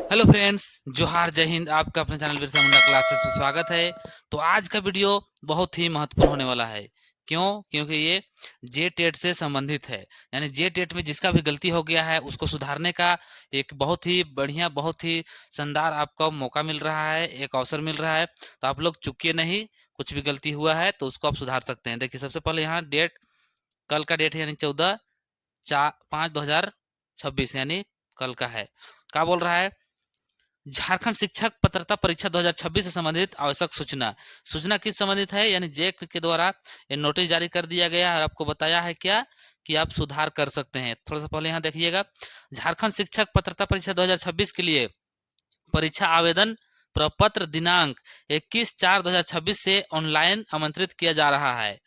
Hello friends, जोहार, जय हिंद। आपका अपने चैनल बिरसा मुंडा क्लासेस में स्वागत है। तो आज का वीडियो बहुत ही महत्वपूर्ण होने वाला है। क्यों? क्योंकि ये जे टेट से संबंधित है। यानी जे टेट में जिसका भी गलती हो गया है उसको सुधारने का एक बहुत ही बढ़िया, बहुत ही शानदार आपको मौका मिल रहा है, एक अवसर मिल रहा है। तो आप लोग चूकिए नहीं। कुछ भी गलती हुआ है तो उसको आप सुधार सकते हैं। देखिए, सबसे पहले यहाँ डेट, कल का डेट है, यानी 14/5/2026, यानी कल का है। क्या बोल रहा है? झारखंड शिक्षक पात्रता परीक्षा 2026 से संबंधित आवश्यक सूचना। सूचना किस संबंधित है? यानी जैक के द्वारा ये नोटिस जारी कर दिया गया है और आपको बताया है क्या कि आप सुधार कर सकते हैं। थोड़ा सा पहले यहाँ देखिएगा, झारखंड शिक्षक पात्रता परीक्षा 2026 के लिए परीक्षा आवेदन प्रपत्र दिनांक 21/4/2026 से ऑनलाइन आमंत्रित किया जा रहा है।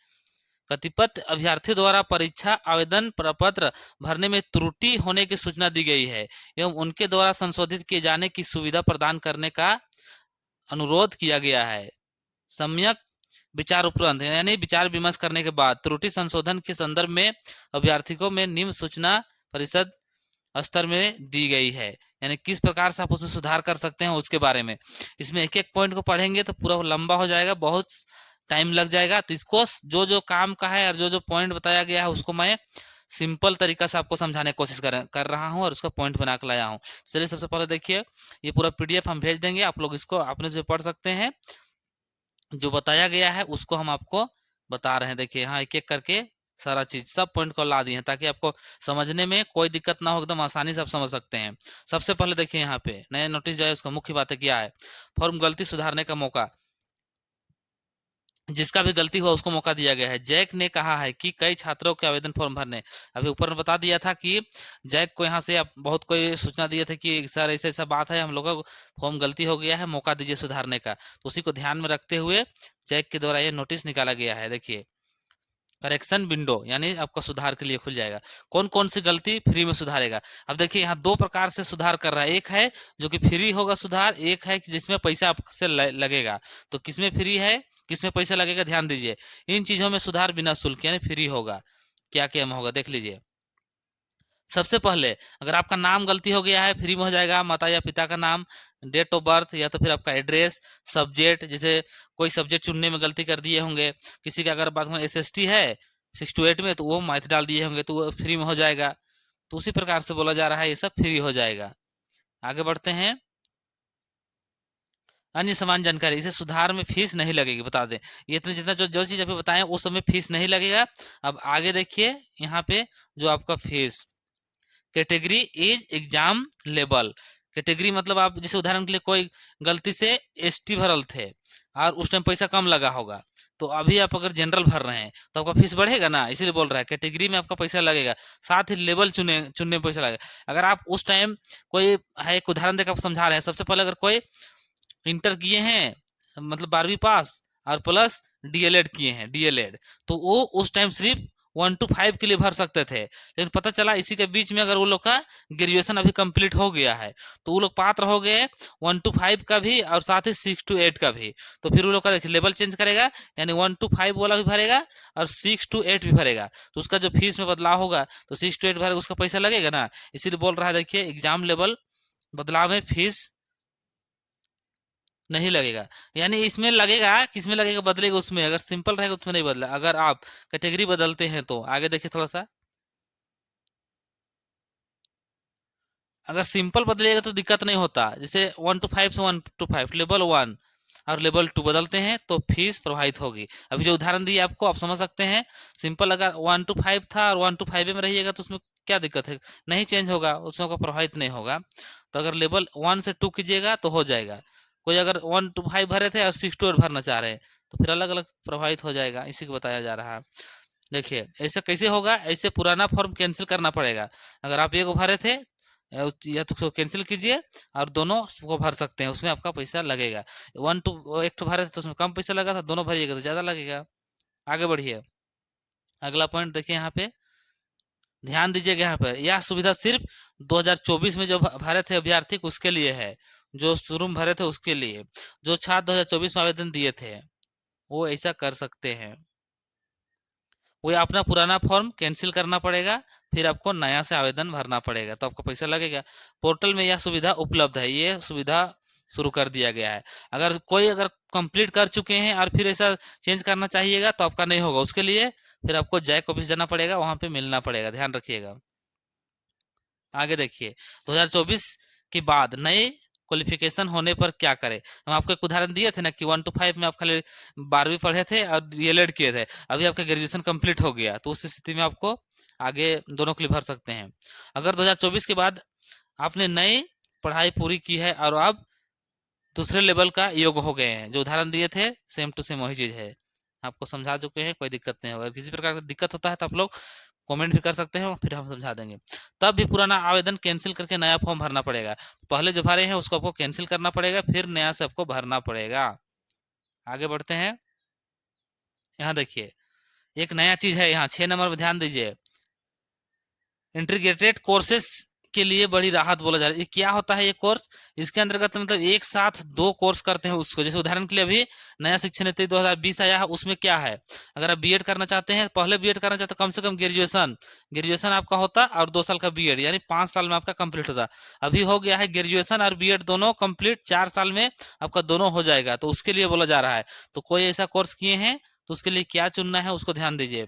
कतिपय अभ्यर्थियों द्वारा परीक्षा आवेदन प्रपत्र भरने में त्रुटि होने की सूचना दी गई है एवं उनके द्वारा संशोधित किए जाने की सुविधा प्रदान करने का अनुरोध किया गया है। सम्यक विचार उपरांत, यानी विचार विमर्श करने के बाद त्रुटि संशोधन के संदर्भ में अभ्यर्थियों में निम्न सूचना परिषद स्तर में दी गई है। यानी किस प्रकार से आप उसमें सुधार कर सकते हैं उसके बारे में। इसमें एक एक पॉइंट को पढ़ेंगे तो पूरा लंबा हो जाएगा, बहुत टाइम लग जाएगा। तो इसको जो जो काम का है और जो जो पॉइंट बताया गया है उसको मैं सिंपल तरीका से आपको समझाने की कोशिश कर रहा हूँ और उसका पॉइंट बना कर लाया हूँ। चलिए, सबसे पहले देखिए, ये पूरा पीडीएफ हम भेज देंगे, आप लोग इसको अपने से पढ़ सकते हैं। जो बताया गया है उसको हम आपको बता रहे हैं। देखिए, यहाँ एक एक करके सारा चीज, सब पॉइंट को ला दिए हैं ताकि आपको समझने में कोई दिक्कत ना हो, एकदम आसानी से आप समझ सकते हैं। सबसे पहले देखिए, यहाँ पे नया नोटिस जो है उसका मुख्य बात है क्या है। फॉर्म गलती सुधारने का मौका, जिसका भी गलती हुआ उसको मौका दिया गया है। जैक ने कहा है कि कई छात्रों के आवेदन फॉर्म भरने, अभी ऊपर में बता दिया था कि जैक को यहाँ से आप बहुत कोई सूचना दिए थे कि सर ऐसा ऐसा बात है, हम लोगों को फॉर्म गलती हो गया है, मौका दीजिए सुधारने का। तो उसी को ध्यान में रखते हुए जैक के द्वारा ये नोटिस निकाला गया है। देखिए, करेक्शन विंडो, यानी आपका सुधार के लिए खुल जाएगा। कौन कौन सी गलती फ्री में सुधारेगा? अब देखिए, यहाँ दो प्रकार से सुधार कर रहा है। एक है जो कि फ्री होगा सुधार, एक है कि जिसमें पैसा आपसे लगेगा। तो किसमें फ्री है, किसमें पैसा लगेगा, ध्यान दीजिए। इन चीजों में सुधार बिना शुल्क यानी फ्री होगा। क्या क्या में होगा देख लीजिए। सबसे पहले, अगर आपका नाम गलती हो गया है, फ्री में हो जाएगा। माता या पिता का नाम, डेट ऑफ बर्थ, या तो फिर आपका एड्रेस, सब्जेक्ट, जैसे कोई सब्जेक्ट चुनने में गलती कर दिए होंगे। किसी का अगर बात में एसएसटी है 6 to 8 में, तो वो मैथ डाल दिए होंगे तो वो फ्री में हो जाएगा। तो उसी प्रकार से बोला जा रहा है ये सब फ्री हो जाएगा। आगे बढ़ते हैं। अन्य समान जानकारी, इसे सुधार में फीस नहीं लगेगी, बता दें। ये इतने जितना जो जो चीज अभी बताएं उस सब में फीस नहीं लगेगा। अब आगे देखिए, यहाँ पे जो आपका fees, category is exam level. Category मतलब आप जैसे उदाहरण के लिए कोई गलती से एसटी भरल थे और उस टाइम पैसा कम लगा होगा, तो अभी आप अगर जनरल भर रहे हैं तो आपका फीस बढ़ेगा ना, इसीलिए बोल रहा है कैटेगरी में आपका पैसा लगेगा। साथ ही लेवल चुनने चुनने में पैसा लगेगा। अगर आप उस टाइम कोई है, एक उदाहरण देकर आप समझा रहे हैं। सबसे पहले अगर कोई इंटर किए हैं, मतलब 12वीं पास, और प्लस डीएलएड किए हैं, डीएलएड, तो वो उस टाइम सिर्फ 1 to 5 के लिए भर सकते थे। लेकिन पता चला इसी के बीच में अगर वो लोग का ग्रेजुएशन अभी कंप्लीट हो गया है तो वो लोग पात्र हो गए 1 to 5 का भी और साथ ही 6 to 8 का भी। तो फिर वो लोग का देखिए लेवल चेंज करेगा, यानी 1 to 5 वाला भी भरेगा और 6 to 8 भी भरेगा। तो उसका जो फीस में बदलाव होगा तो 6 to 8 भरेगा, उसका पैसा लगेगा ना। इसीलिए बोल रहा है, देखिए, एग्जाम लेवल बदलाव में फीस नहीं लगेगा। यानी इसमें लगेगा, किसमें लगेगा, बदलेगा उसमें। अगर सिंपल रहेगा उसमें नहीं बदला, अगर आप कैटेगरी बदलते हैं तो। आगे देखिए थोड़ा सा, अगर सिंपल बदलेगा तो दिक्कत नहीं होता। जैसे 1 to 5 से 1 to 5 लेवल 1 और लेवल 2 बदलते हैं तो फीस प्रभावित होगी। अभी जो उदाहरण दिए आपको, आप समझ सकते हैं। सिंपल अगर 1 to 5 था और 1 to 5 में रहिएगा तो उसमें क्या दिक्कत है, नहीं चेंज होगा, उसमें का प्रभावित नहीं होगा। तो अगर लेवल 1 से 2 कीजिएगा तो हो जाएगा। कोई अगर 1 to 5 भरे थे और 6 to 8 भरना चाह रहे हैं तो फिर अलग अलग प्रभावित हो जाएगा, इसी को बताया जा रहा है। देखिए, ऐसे कैसे होगा, ऐसे पुराना फॉर्म कैंसिल करना पड़ेगा। अगर आप एक भरे थे या तो उसको कैंसिल कीजिए और दोनों को भर सकते हैं, उसमें आपका पैसा लगेगा। एक तो भरे थे तो उसमें कम पैसा लगा था, दोनों भरिएगा तो ज़्यादा लगेगा। आगे बढ़िए, अगला पॉइंट देखिए। यहाँ पे ध्यान दीजिएगा, यहाँ पर यह सुविधा सिर्फ 2024 में जो भरे थे अभ्यर्थी उसके लिए है। जो शुरू में भरे थे उसके लिए, जो छात्र 2024 में आवेदन दिए थे वो ऐसा कर सकते हैं। वो अपना पुराना फॉर्म कैंसिल करना पड़ेगा, फिर आपको नया से आवेदन भरना पड़ेगा, तो आपको पैसा लगेगा। पोर्टल में यह सुविधा उपलब्ध है, ये सुविधा शुरू कर दिया गया है। अगर कंप्लीट कर चुके हैं और फिर ऐसा चेंज करना चाहिएगा तो आपका नहीं होगा, उसके लिए फिर आपको जैक ऑफिस जाना पड़ेगा, वहां पे मिलना पड़ेगा, ध्यान रखिएगा। आगे देखिए 2024 के बाद नए क्वालिफिकेशन होने पर क्या करें। हम आपको एक उदाहरण दिए थे ना कि 1 to 5 में आप खाली 12वीं पढ़े थे और डीएलएड किए थे, अभी आपका ग्रेजुएशन कंप्लीट हो गया, तो उस स्थिति में आपको आगे दोनों के लिए भर सकते हैं। अगर 2024 के बाद आपने नई पढ़ाई पूरी की है और आप दूसरे लेवल का योग्य हो गए हैं, जो उदाहरण दिए थे सेम टू सेम वही चीज है, आपको समझा चुके हैं, कोई दिक्कत नहीं होगा। किसी प्रकार की दिक्कत होता है तो आप लोग कमेंट भी कर सकते हैं, फिर हम समझा देंगे। तब भी पुराना आवेदन कैंसिल करके नया फॉर्म भरना पड़ेगा। पहले जो भरे हैं उसको आपको कैंसिल करना पड़ेगा, फिर नया से आपको भरना पड़ेगा। आगे बढ़ते हैं। यहाँ देखिए एक नया चीज है, यहाँ 6 नंबर में ध्यान दीजिए। इंटीग्रेटेड कोर्सेस के लिए बड़ी राहत बोला जा रहा है। ये क्या होता है ये कोर्स? इसके अंतर्गत मतलब एक साथ 2 कोर्स करते हैं उसको। जैसे उदाहरण के लिए अभी नया शिक्षा नीति 2020 आया है, उसमें क्या है, अगर आप बीएड करना चाहते हैं, पहले बीएड करना चाहते हैं, कम से कम ग्रेजुएशन आपका होता और 2 साल का बीएड, यानी 5 साल में आपका कंप्लीट होता। अभी हो गया है ग्रेजुएशन और बीएड दोनों कंप्लीट, 4 साल में आपका दोनों हो जाएगा, तो उसके लिए बोला जा रहा है। तो कोई ऐसा कोर्स किए हैं तो उसके लिए क्या चुनना है उसको ध्यान दीजिए।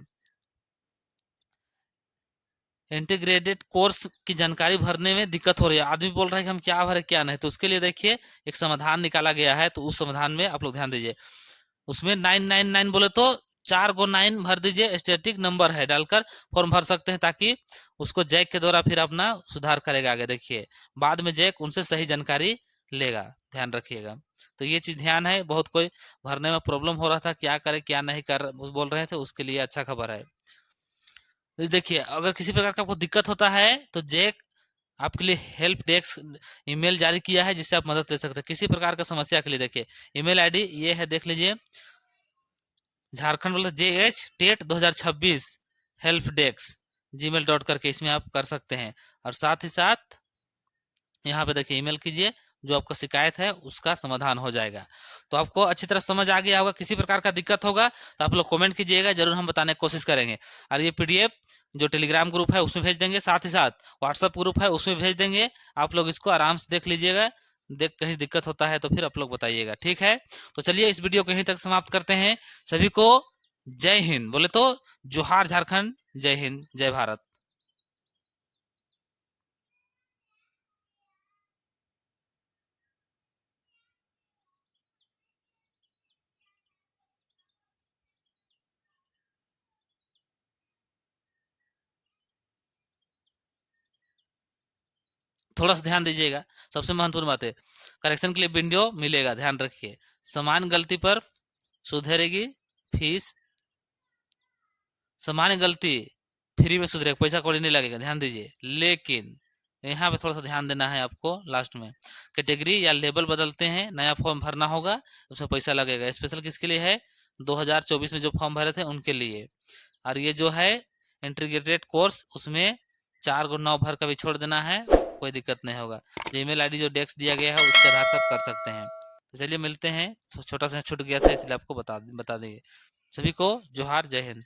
इंटीग्रेटेड कोर्स की जानकारी भरने में दिक्कत हो रही है, आदमी बोल रहा है कि हम क्या भरे क्या नहीं, तो उसके लिए देखिए एक समाधान निकाला गया है, तो उस समाधान में आप लोग ध्यान दीजिए। उसमें 999 बोले तो 4 गो 9 भर दीजिए, स्टैटिक नंबर है डालकर फॉर्म भर सकते हैं, ताकि उसको जैक के द्वारा फिर अपना सुधार करेगा। आगे देखिए बाद में जैक उनसे सही जानकारी लेगा, ध्यान रखिएगा। तो ये चीज ध्यान है, बहुत कोई भरने में प्रॉब्लम हो रहा था, क्या करे क्या नहीं कर बोल रहे थे, उसके लिए अच्छा खबर है। देखिए अगर किसी प्रकार का आपको दिक्कत होता है तो जैक आपके लिए हेल्प डेस्क ईमेल जारी किया है, जिससे आप मदद ले सकते हैं किसी प्रकार का समस्या के लिए। देखिए ईमेल आईडी ये है, देख लीजिए, झारखंड बोले JH-TET-2026 हेल्प डेस्क gmail.com करके इसमें आप कर सकते हैं। और साथ ही साथ यहाँ पे देखिए ईमेल कीजिए, जो आपका शिकायत है उसका समाधान हो जाएगा। तो आपको अच्छी तरह समझ आ गया होगा। किसी प्रकार का दिक्कत होगा तो आप लोग कमेंट कीजिएगा, जरूर हम बताने की कोशिश करेंगे। और ये पीडीएफ जो टेलीग्राम ग्रुप है उसमें भेज देंगे, साथ ही साथ व्हाट्सएप ग्रुप है उसमें भेज देंगे। आप लोग इसको आराम से देख लीजिएगा, देख कहीं दिक्कत होता है तो फिर आप लोग बताइएगा, ठीक है। तो चलिए इस वीडियो को यहीं तक समाप्त करते हैं। सभी को जय हिंद, बोले तो जोहार झारखंड, जय हिंद, जय भारत। थोड़ा सा ध्यान दीजिएगा, सबसे महत्वपूर्ण बात है, करेक्शन के लिए वीडियो मिलेगा, ध्यान रखिए। समान गलती पर सुधरेगी फीस, सामान्य गलती फ्री में सुधरेगा, पैसा कौड़ी नहीं लगेगा, ध्यान दीजिए। लेकिन यहाँ पे थोड़ा सा ध्यान देना है आपको, लास्ट में कैटेगरी या लेबल बदलते हैं, नया फॉर्म भरना होगा, उसमें पैसा लगेगा। स्पेशल किसके लिए है? 2024 में जो फॉर्म भरे थे उनके लिए। और ये जो है इंटीग्रेटेड कोर्स, उसमें 4 गो 9 भर का भी छोड़ देना है, कोई दिक्कत नहीं होगा। जो ईमेल आईडी जो डेस्क दिया गया है उसके आधार से आप कर सकते हैं। तो चलिए मिलते हैं, छोटा सा छूट गया था इसलिए आपको बता देंगे। सभी को जोहार, जय हिंद।